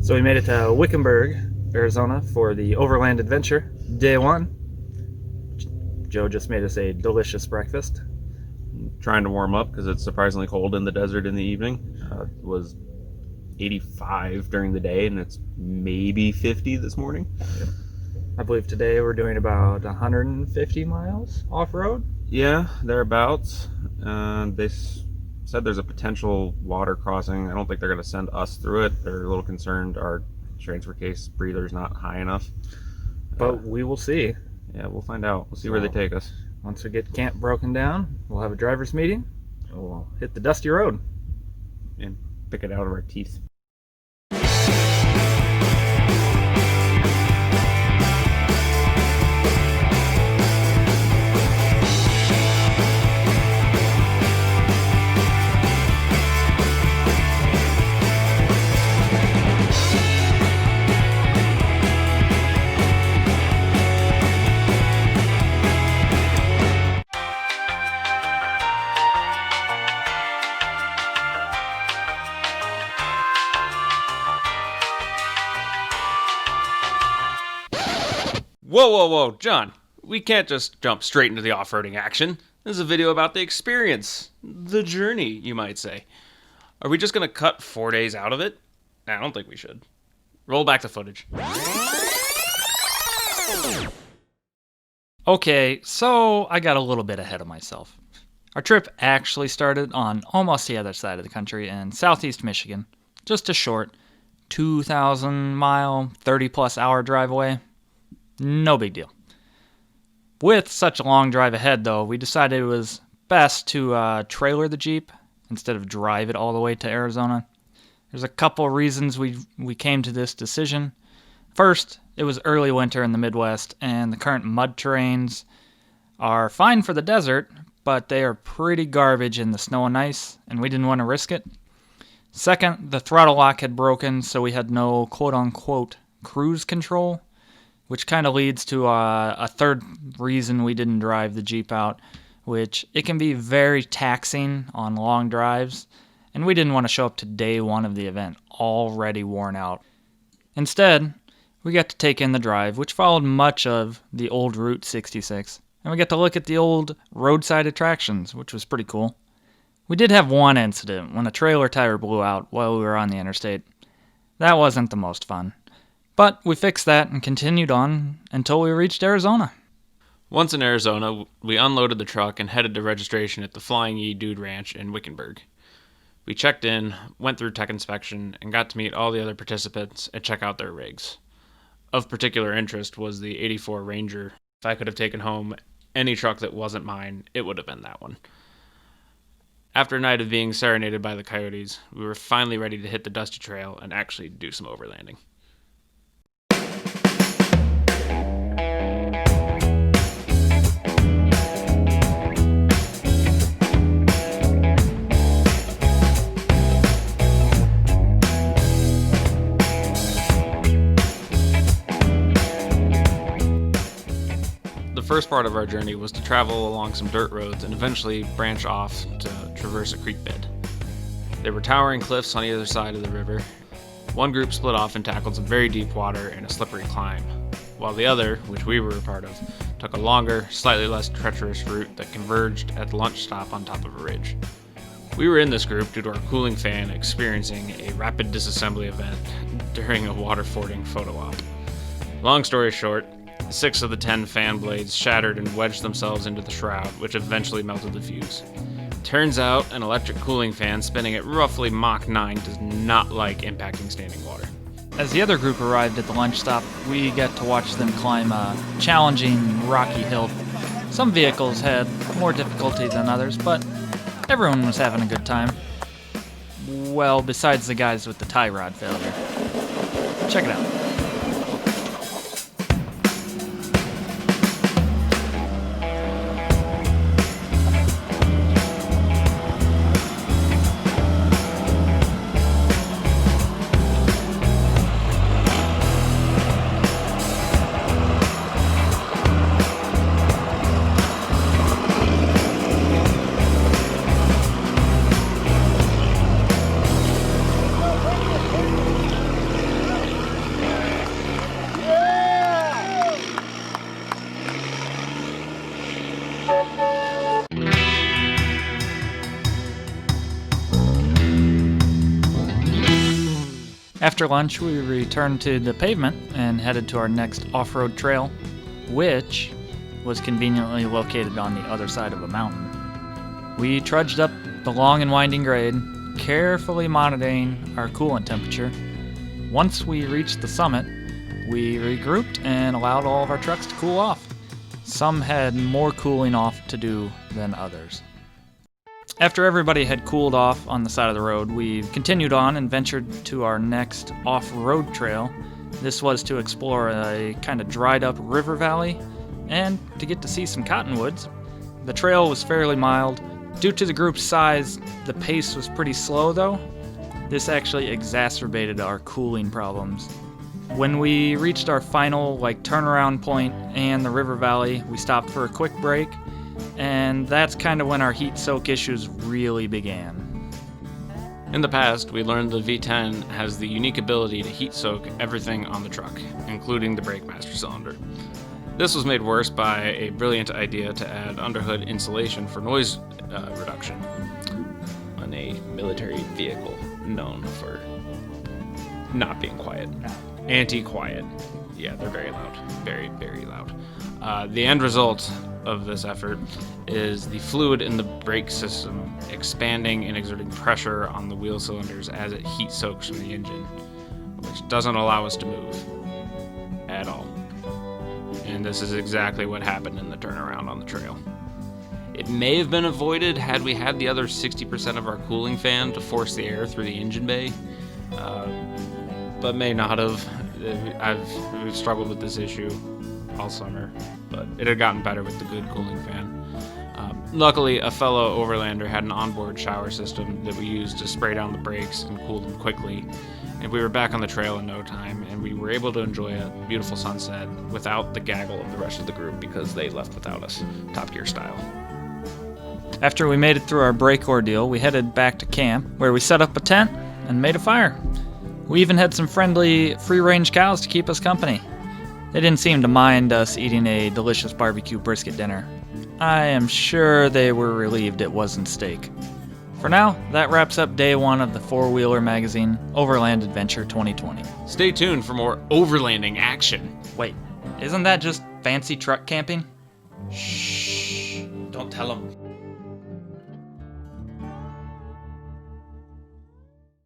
So we made it to Wickenburg, Arizona for the Overland adventure, day one. Joe just made us a delicious breakfast. Trying to warm up because it's surprisingly cold in the desert in the evening. It was 85 during the day and it's maybe 50 this morning. I believe today we're doing about 150 miles off-road. Yeah, thereabouts. They said there's a potential water crossing. I don't think they're going to send us through it. They're a little concerned our transfer case breather's not high enough. But we will see. Yeah, we'll find out. We'll see where they take us. Once we get camp broken down, we'll have a driver's meeting. We'll hit the dusty road. And pick it out of our teeth. Whoa, John. We can't just jump straight into the off-roading action. This is a video about the experience. The journey, you might say. Are we just going to cut 4 days out of it? I don't think we should. Roll back the footage. Okay, so I got a little bit ahead of myself. Our trip actually started on almost the other side of the country in southeast Michigan. Just a short 2,000 mile, 30 plus hour drive away. No big deal. With such a long drive ahead, though, we decided it was best to trailer the Jeep instead of drive it all the way to Arizona. There's a couple reasons we came to this decision. First, it was early winter in the Midwest, and the current mud terrains are fine for the desert, but they are pretty garbage in the snow and ice, and we didn't want to risk it. Second, the throttle lock had broken, so we had no quote-unquote cruise control, which kind of leads to a third reason we didn't drive the Jeep out, which it can be very taxing on long drives, and we didn't want to show up to day one of the event already worn out. Instead, we got to take in the drive, which followed much of the old Route 66, and we got to look at the old roadside attractions, which was pretty cool. We did have one incident when a trailer tire blew out while we were on the interstate. That wasn't the most fun. But we fixed that and continued on until we reached Arizona. Once in Arizona, we unloaded the truck and headed to registration at the Flying E Dude Ranch in Wickenburg. We checked in, went through tech inspection, and got to meet all the other participants and check out their rigs. Of particular interest was the 84 Ranger. If I could have taken home any truck that wasn't mine, it would have been that one. After a night of being serenaded by the coyotes, we were finally ready to hit the dusty trail and actually do some overlanding. The first part of our journey was to travel along some dirt roads and eventually branch off to traverse a creek bed. There were towering cliffs on either side of the river. One group split off and tackled some very deep water and a slippery climb, while the other, which we were a part of, took a longer, slightly less treacherous route that converged at the lunch stop on top of a ridge. We were in this group due to our cooling fan experiencing a rapid disassembly event during a water fording photo op. Long story short, 6 of the 10 fan blades shattered and wedged themselves into the shroud, which eventually melted the fuse. Turns out, an electric cooling fan spinning at roughly Mach 9 does not like impacting standing water. As the other group arrived at the lunch stop, we got to watch them climb a challenging rocky hill. Some vehicles had more difficulty than others, but everyone was having a good time. Well, besides the guys with the tie rod failure. Check it out. After lunch, we returned to the pavement and headed to our next off-road trail, which was conveniently located on the other side of a mountain. We trudged up the long and winding grade, carefully monitoring our coolant temperature. Once we reached the summit, we regrouped and allowed all of our trucks to cool off. Some had more cooling off to do than others. After everybody had cooled off on the side of the road, we continued on and ventured to our next off-road trail. This was to explore a kind of dried up river valley and to get to see some cottonwoods. The trail was fairly mild. Due to the group's size, the pace was pretty slow though. This actually exacerbated our cooling problems. When we reached our final turnaround point and the river valley, we stopped for a quick break, and that's kind of when our heat soak issues really began. In the past, we learned the V10 has the unique ability to heat soak everything on the truck, including the brake master cylinder. This was made worse by a brilliant idea to add underhood insulation for noise reduction on a military vehicle known for not being quiet. Anti-quiet. Yeah, they're very loud. Very, very loud. The end result of this effort is the fluid in the brake system expanding and exerting pressure on the wheel cylinders as it heat soaks from the engine, which doesn't allow us to move at all. And this is exactly what happened in the turnaround on the trail. It may have been avoided had we had the other 60% of our cooling fan to force the air through the engine bay, but may not have. We've struggled with this issue all summer, but it had gotten better with the good cooling fan. Luckily, a fellow Overlander had an onboard shower system that we used to spray down the brakes and cool them quickly, and we were back on the trail in no time, and we were able to enjoy a beautiful sunset without the gaggle of the rest of the group because they left without us, Top Gear style. After we made it through our break ordeal, we headed back to camp, where we set up a tent and made a fire. We even had some friendly free-range cows to keep us company. They didn't seem to mind us eating a delicious barbecue brisket dinner. I am sure they were relieved it wasn't steak. For now, that wraps up day one of the four-wheeler magazine, Overland Adventure 2020. Stay tuned for more overlanding action. Wait, isn't that just fancy truck camping? Shh, don't tell them.